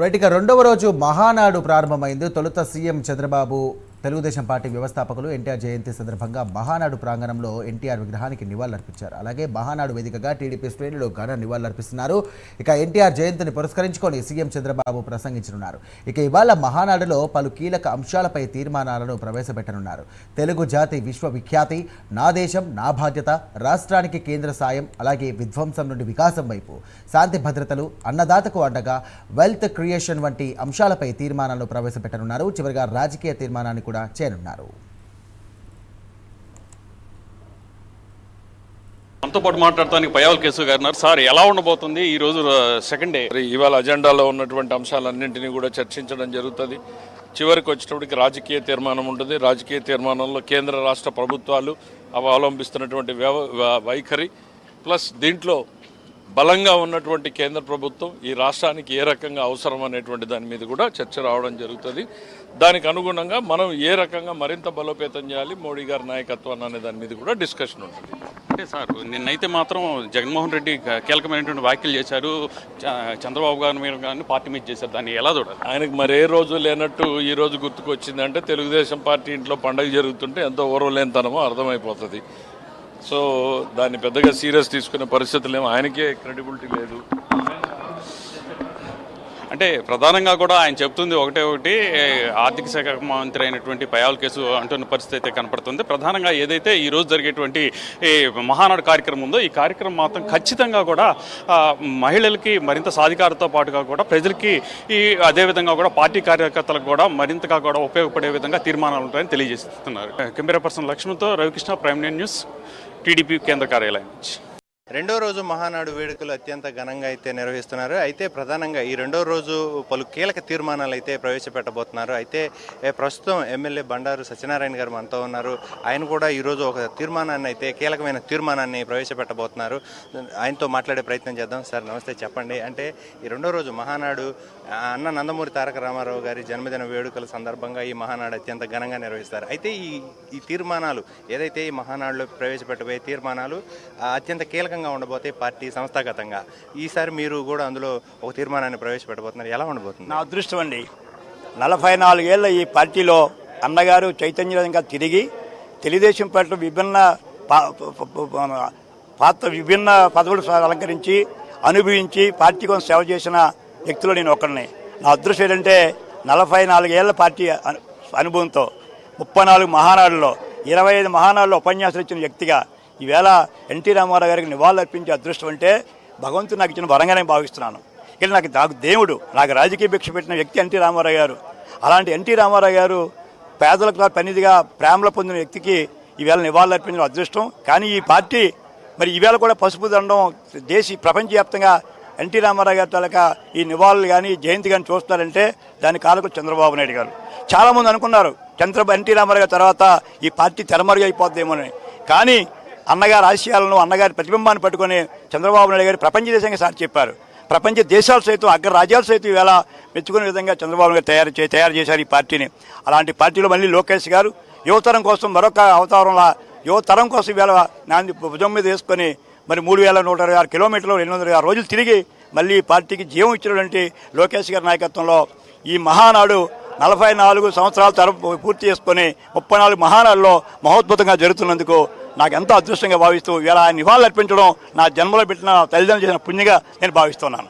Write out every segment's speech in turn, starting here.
Right, ఇక రెండవ రోజు మహానాడు ప్రారంభమైంది. తొలుత సీఎం చంద్రబాబు తెలుగుదేశం పార్టీ వ్యవస్థాపకులు ఎన్టీఆర్ జయంతి సందర్భంగా మహానాడు ప్రాంగణంలో ఎన్టీఆర్ విగ్రహానికి నివాళులర్పించారు. అలాగే మహానాడు వేదికగా టీడీపీ శ్రేణులు ఘన నివాళులర్పిస్తున్నారు. ఇక ఎన్టీఆర్ జయంతిని పురస్కరించుకొని సీఎం చంద్రబాబు ప్రసంగించనున్నారు. ఇక ఇవాళ మహానాడులో పలు కీలక అంశాలపై తీర్మానాలను ప్రవేశపెట్టనున్నారు. తెలుగు జాతి విశ్వవిఖ్యాతి, నా దేశం నా బాధ్యత, రాష్ట్రానికి కేంద్ర సాయం, అలాగే విధ్వంసం నుండి వికాసం వైపు, శాంతి భద్రతలు, అన్నదాతకు అండగా, వెల్త్ క్రియేషన్ వంటి అంశాలపై తీర్మానాలను ప్రవేశపెట్టనున్నారు. చివరిగా రాజకీయ తీర్మానాన్ని కూడా చేయనున్నారు. మనతో పాటు మాట్లాడటానికి పయ్యావుల కేశవ్ గారు ఉన్నారు. సార్, ఎలా ఉండబోతుంది ఈ రోజు సెకండ్ డే? ఇవాళ అజెండాలో ఉన్నటువంటి అంశాలన్నింటినీ కూడా చర్చించడం జరుగుతుంది. చివరికి వచ్చేటప్పటికి రాజకీయ తీర్మానం ఉంటుంది. రాజకీయ తీర్మానంలో కేంద్ర రాష్ట్ర ప్రభుత్వాలు అవలంబిస్తున్నటువంటి వైఖరి ప్లస్ దీంట్లో బలంగా ఉన్నటువంటి కేంద్ర ప్రభుత్వం ఈ రాష్ట్రానికి ఏ రకంగా అవసరం అనేటువంటి దాని మీద కూడా చర్చ రావడం జరుగుతుంది. దానికి అనుగుణంగా మనం ఏ రకంగా మరింత బలోపేతం చేయాలి మోడీ గారి నాయకత్వాన్ని అనే దాని మీద కూడా డిస్కషన్ ఉంటుంది. అంటే సార్, నిన్నైతే మాత్రం జగన్మోహన్ రెడ్డి కీలకమైనటువంటి వ్యాఖ్యలు చేశారు. చంద్రబాబు గారి మీద కానీ పార్టీ మీద చేశారు. దాన్ని ఎలా చూడాలి? ఆయనకు మరి ఏ రోజు లేనట్టు ఈ రోజు గుర్తుకొచ్చిందంటే తెలుగుదేశం పార్టీ ఇంట్లో పండుగ జరుగుతుంటే ఎంతో ఓర్వలేనితనమో అర్థమైపోతుంది. సో దాన్ని పెద్దగా సీరియస్ తీసుకునే పరిస్థితులు ఏమో, ఆయనకే క్రెడిబిలిటీ లేదు. అంటే ప్రధానంగా కూడా ఆయన చెప్తుంది ఒకటి, ఆర్థిక శాఖ మంత్రి అయినటువంటి పయ్యావుల కేశవ్ అంటున్న పరిస్థితి అయితే కనపడుతుంది. ప్రధానంగా ఏదైతే ఈరోజు జరిగేటువంటి మహానాడు కార్యక్రమం ఉందో ఈ కార్యక్రమం మాత్రం ఖచ్చితంగా కూడా మహిళలకి మరింత సాధికారతో పాటుగా కూడా ప్రజలకి అదేవిధంగా కూడా పార్టీ కార్యకర్తలకు కూడా మరింతగా కూడా ఉపయోగపడే విధంగా తీర్మానాలు ఉంటాయని తెలియజేస్తున్నారు. కెమెరా పర్సన్ లక్ష్మణ్తో Ravikrishna, prime nine news, TDP కేంద్ర కార్యాలయం నుంచి. రెండో రోజు మహానాడు వేడుకలు అత్యంత ఘనంగా అయితే నిర్వహిస్తున్నారు. అయితే ప్రధానంగా ఈ రెండో రోజు పలు కీలక తీర్మానాలు అయితే ప్రవేశపెట్టబోతున్నారు. అయితే ప్రస్తుతం ఎమ్మెల్యే బండారు సత్యనారాయణ గారు మనతో ఉన్నారు. ఆయన కూడా ఈరోజు ఒక తీర్మానాన్ని అయితే కీలకమైన తీర్మానాన్ని ప్రవేశపెట్టబోతున్నారు. ఆయనతో మాట్లాడే ప్రయత్నం చేద్దాం. సార్ నమస్తే, చెప్పండి. అంటే ఈ రెండో రోజు మహానాడు అన్న నందమూరి తారక రామారావు గారి జన్మదిన వేడుకల సందర్భంగా ఈ మహానాడు అత్యంత ఘనంగా నిర్వహిస్తారు. అయితే ఈ తీర్మానాలు ఏదైతే ఈ మహానాడులో ప్రవేశపెట్టబోయే తీర్మానాలు అత్యంత కీలకంగా ఉండబోతాయి పార్టీ సంస్థాగతంగా. ఈసారి మీరు కూడా అందులో ఒక తీర్మానాన్ని ప్రవేశపెట్టబోతున్నారు. ఎలా ఉండబోతుంది? నా అదృష్టం అండి. 44 ఏళ్ళ ఈ పార్టీలో అన్నగారు చైతన్యంగా తిరిగి తెలుగుదేశం పార్టీలో విభిన్న పదవులు అలంకరించి అనుభవించి పార్టీ కోసం సేవ చేసిన వ్యక్తులు నేను ఒకరిని. నా అదృష్టం ఏంటంటే 44 ఏళ్ల పార్టీ అనుభవంతో 34 మహానాడుల్లో 25 మహానాడులో ఉపన్యాసాలు ఇచ్చిన వ్యక్తిగా ఈవేళ ఎన్టీ రామారావు గారికి నివాళులు అర్పించే అదృష్టం అంటే భగవంతుడు నాకు ఇచ్చిన వరంగానే భావిస్తున్నాను. ఇక్కడ నాకు దేవుడు, నాకు రాజకీయ భిక్ష పెట్టిన వ్యక్తి ఎన్టీ రామారావు గారు. అలాంటి ఎన్టీ రామారావు గారు పేదలకు పనిదిగా ప్రేమలో పొందిన వ్యక్తికి ఈవేళ నివాళులు అర్పించడం అదృష్టం. కానీ ఈ పార్టీ మరి ఈవేళ కూడా పసుపు దండం ప్రపంచవ్యాప్తంగా ఎన్టీ రామారావు గారి తాలూకా ఈ నివాళులు కానీ జయంతి కానీ చూస్తారంటే దాని కారకులు చంద్రబాబు నాయుడు గారు. చాలామంది అనుకున్నారు ఎన్టీ రామారావు గారి తర్వాత ఈ పార్టీ తెరమరుగు అయిపోద్దేమోనని. కానీ అన్నగారి ఆశయాలను, అన్నగారి ప్రతిబింబాన్ని పట్టుకొని చంద్రబాబు నాయుడు గారు ప్రపంచ దేశంగా సార్ చెప్పారు. ప్రపంచ దేశాలు సైతం, అగ్ర రాజ్యాలు సైతం ఈవేళ మెచ్చుకునే విధంగా చంద్రబాబు గారు తయారు చేశారు ఈ పార్టీని. అలాంటి పార్టీలో మళ్ళీ లోకేష్ గారు యువతరం కోసం మరొక అవతారంలో యువతరం కోసం ఈవేళ నాంది భుజం మీద వేసుకొని మరి 3126 కిలోమీటర్లు 806 రోజులు తిరిగి మళ్ళీ పార్టీకి జీవం ఇచ్చినటువంటి లోకేష్ గారి నాయకత్వంలో ఈ మహానాడు 44 సంవత్సరాల పూర్తి చేసుకొని 34 మహానాడులో మహోద్భుతంగా జరుగుతున్నందుకు నాకు ఎంతో అదృష్టంగా భావిస్తూ ఇలా నివాళులు అర్పించడం నా జన్మలో పెట్టిన తల్లిదండ్రులు చేసిన పుణ్యంగా నేను భావిస్తున్నాను.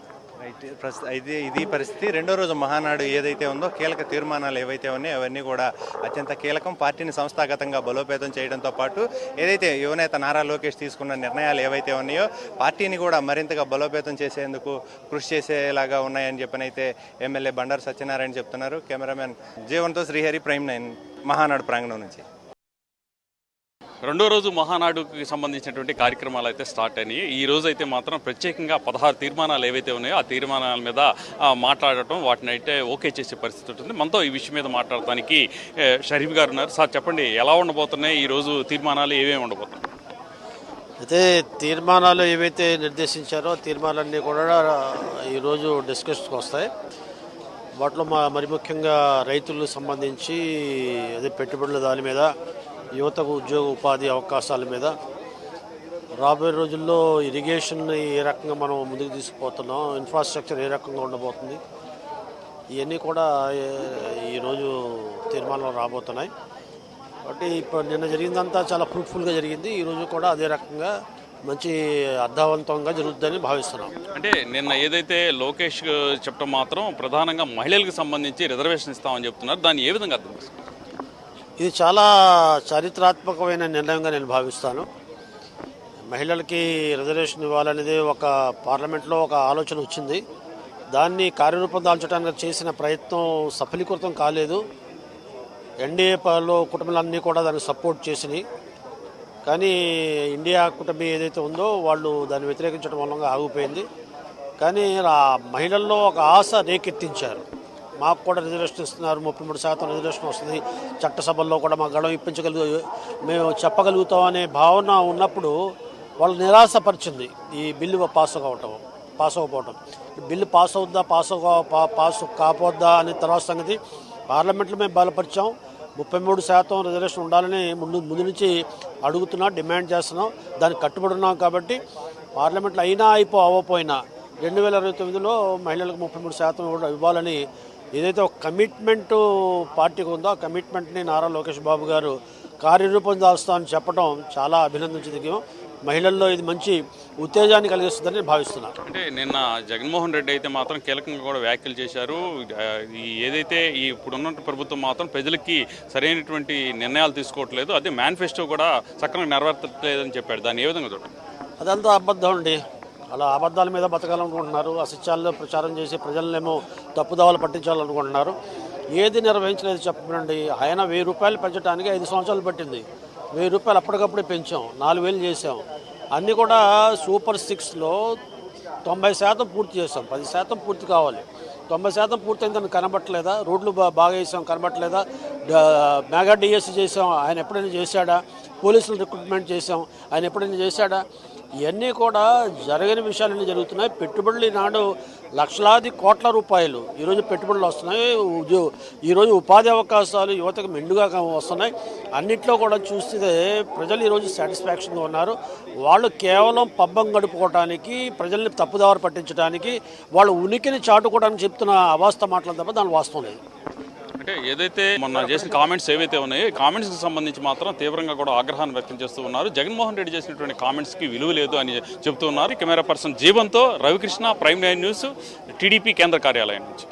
ఇది పరిస్థితి. రెండో రోజు మహానాడు ఏదైతే ఉందో కీలక తీర్మానాలు ఏవైతే ఉన్నాయో అవన్నీ కూడా అత్యంత కీలకం. పార్టీని సంస్థాగతంగా బలోపేతం చేయడంతో పాటు ఏదైతే యువనేత నారా లోకేష్ తీసుకున్న నిర్ణయాలు ఏవైతే ఉన్నాయో పార్టీని కూడా మరింతగా బలోపేతం చేసేందుకు కృషి చేసేలాగా ఉన్నాయని చెప్పనైతే ఎమ్మెల్యే బండారు సత్యనారాయణ చెప్తున్నారు. కెమెరామెన్ జీవన్తో శ్రీహరి, ప్రైమ్ నైన్, మహానాడు ప్రాంగణం నుంచి. రెండో రోజు మహానాడుకి సంబంధించినటువంటి కార్యక్రమాలు అయితే స్టార్ట్ అయినాయి. ఈ రోజు అయితే మాత్రం ప్రత్యేకంగా 16 తీర్మానాలు ఏవైతే ఉన్నాయో ఆ తీర్మానాల మీద మాట్లాడటం, వాటిని అయితే ఓకే చేసే పరిస్థితి ఉంటుంది. మనతో ఈ విషయం మీద మాట్లాడటానికి షరీఫ్ గారు ఉన్నారు. సార్ చెప్పండి, ఎలా ఉండబోతున్నాయి ఈరోజు తీర్మానాలు, ఏమేమి ఉండబోతున్నాయి? అయితే తీర్మానాలు ఏవైతే నిర్దేశించారో తీర్మానాలన్నీ కూడా ఈరోజు డిస్కషన్కి వస్తాయి. వాటిలో మరి ముఖ్యంగా రైతులకు సంబంధించి అదే పెట్టుబడుల దాని మీద, యువతకు ఉద్యోగ ఉపాధి అవకాశాల మీద, రాబోయే రోజుల్లో ఇరిగేషన్ ఏ రకంగా మనం ముందుకు తీసుకుపోతున్నాం, ఇన్ఫ్రాస్ట్రక్చర్ ఏ రకంగా ఉండబోతుంది, ఇవన్నీ కూడా ఈరోజు తీర్మానాలు రాబోతున్నాయి. కాబట్టి ఇప్పుడు నిన్న జరిగిందంతా చాలా ఫ్రూట్ఫుల్గా జరిగింది. ఈరోజు కూడా అదే రకంగా మంచి అర్థవంతంగా జరుగుతుందని భావిస్తున్నాం. అంటే నిన్న ఏదైతే లోకేష్ చెప్పడం మాత్రం ప్రధానంగా మహిళలకు సంబంధించి రిజర్వేషన్ ఇస్తామని చెప్తున్నారు, దాన్ని ఏ విధంగా అర్థం చేసుకోవాలి? ఇది చాలా చారిత్రాత్మకమైన నిర్ణయంగా నేను భావిస్తాను. మహిళలకి రిజర్వేషన్ ఇవ్వాలనేది ఒక పార్లమెంట్లో ఒక ఆలోచన వచ్చింది. దాన్ని కార్యరూపం దాల్చడానికి చేసిన ప్రయత్నం సఫలీకృతం కాలేదు. ఎన్డీఏలో కుటుంబాలన్నీ కూడా దానికి సపోర్ట్ చేసినాయి. కానీ ఇండియా కూటమి ఏదైతే ఉందో వాళ్ళు దాన్ని వ్యతిరేకించడం వల్ల ఆగిపోయింది. కానీ మహిళల్లో ఒక ఆశ రేకెత్తించారు. మాకు కూడా రిజర్వేషన్ ఇస్తున్నారు, 33% రిజర్వేషన్ వస్తుంది, చట్టసభల్లో కూడా మా గళం మేము చెప్పగలుగుతాం అనే భావన ఉన్నప్పుడు వాళ్ళు నిరాశపరిచింది ఈ బిల్లు పాస్ అవ్వకపోవటం. బిల్లు పాస్ అవుద్దా పాస్ కాపోద్దా అనే తర్వాత సంగతి పార్లమెంట్లో మేము బలపరిచాం. 33% రిజర్వేషన్ ఉండాలని ముందు నుంచి డిమాండ్ చేస్తున్నాం. దానికి కట్టుబడి ఉన్నాం. కాబట్టి పార్లమెంట్లో అయినా అవ్వపోయినా 2029లో మహిళలకు 33% ఇవ్వాలని ఏదైతే ఒక కమిట్మెంట్ పార్టీకి ఉందో ఆ కమిట్మెంట్ని నారా లోకేష్ బాబు గారు కార్యరూపం దాల్స్తామని చెప్పడం చాలా అభినందించదగ్గం. మహిళల్లో ఇది మంచి ఉత్తేజాన్ని కలిగిస్తుందని భావిస్తున్నాను. అంటే నిన్న జగన్మోహన్ రెడ్డి అయితే మాత్రం కీలకంగా కూడా వ్యాఖ్యలు చేశారు. ఏదైతే ఇప్పుడున్న ప్రభుత్వం మాత్రం ప్రజలకి సరైనటువంటి నిర్ణయాలు తీసుకోవట్లేదు, అదే మేనిఫెస్టో కూడా చక్కగా నెరవేర్చలేదని చెప్పాడు. దాన్ని ఏ విధంగా చూడండి? అదంతా అబద్ధం అండి. అలా అబద్ధాల మీద బతకాలనుకుంటున్నారు. అసత్యాల్లో ప్రచారం చేసి ప్రజలనేమో తప్పుదావలు పట్టించాలనుకుంటున్నారు. ఏది నిర్వహించలేదు చెప్పండి. ఆయన 1000 రూపాయలు పెంచడానికి 5 సంవత్సరాలు పట్టింది. 1000 రూపాయలు అప్పటికప్పుడే పెంచాం, 4000 చేసాం. అన్నీ కూడా సూపర్ 6లో 90% పూర్తి చేసాం. 10% పూర్తి కావాలి. 90% పూర్తయిందని కనబట్టలేదా? రోడ్లు బాగా వేసాం, కనబట్టలేదా? మెగా డిఎస్సీ చేసాం, ఆయన ఎప్పుడైనా చేశాడా? పోలీసులు రిక్రూట్మెంట్ చేసాం, ఆయన ఎప్పుడైనా చేశాడా? ఇవన్నీ కూడా జరగని విషయాలన్నీ జరుగుతున్నాయి. పెట్టుబడులు ఈనాడు లక్షలాది కోట్ల రూపాయలు ఈరోజు పెట్టుబడులు వస్తున్నాయి. ఈరోజు ఉపాధి అవకాశాలు యువతకు మెండుగా వస్తున్నాయి. అన్నిట్లో కూడా చూస్తే ప్రజలు ఈరోజు సాటిస్ఫాక్షన్గా ఉన్నారు. వాళ్ళు కేవలం పబ్బం గడుపుకోవడానికి, ప్రజల్ని తప్పుదారి పట్టించడానికి, వాళ్ళ ఉనికిని చాటుకోవడానికి చెప్తున్న అవాస్తవ మాటలు తప్ప దాని వాస్తవం లేదు. అంటే ఏదైతే మొన్న చేసిన కామెంట్స్ ఏవైతే ఉన్నాయో కామెంట్స్కి సంబంధించి మాత్రం తీవ్రంగా కూడా ఆగ్రహాన్ని వ్యక్తం చేస్తూ ఉన్నారు. జగన్మోహన్ రెడ్డి చేసినటువంటి కామెంట్స్కి విలువ లేదు అని చెబుతూ ఉన్నారు. కెమెరా పర్సన్ జీవంతో రవికృష్ణ, ప్రైమ్ 9 న్యూస్, టీడీపీ కేంద్ర కార్యాలయం నుంచి.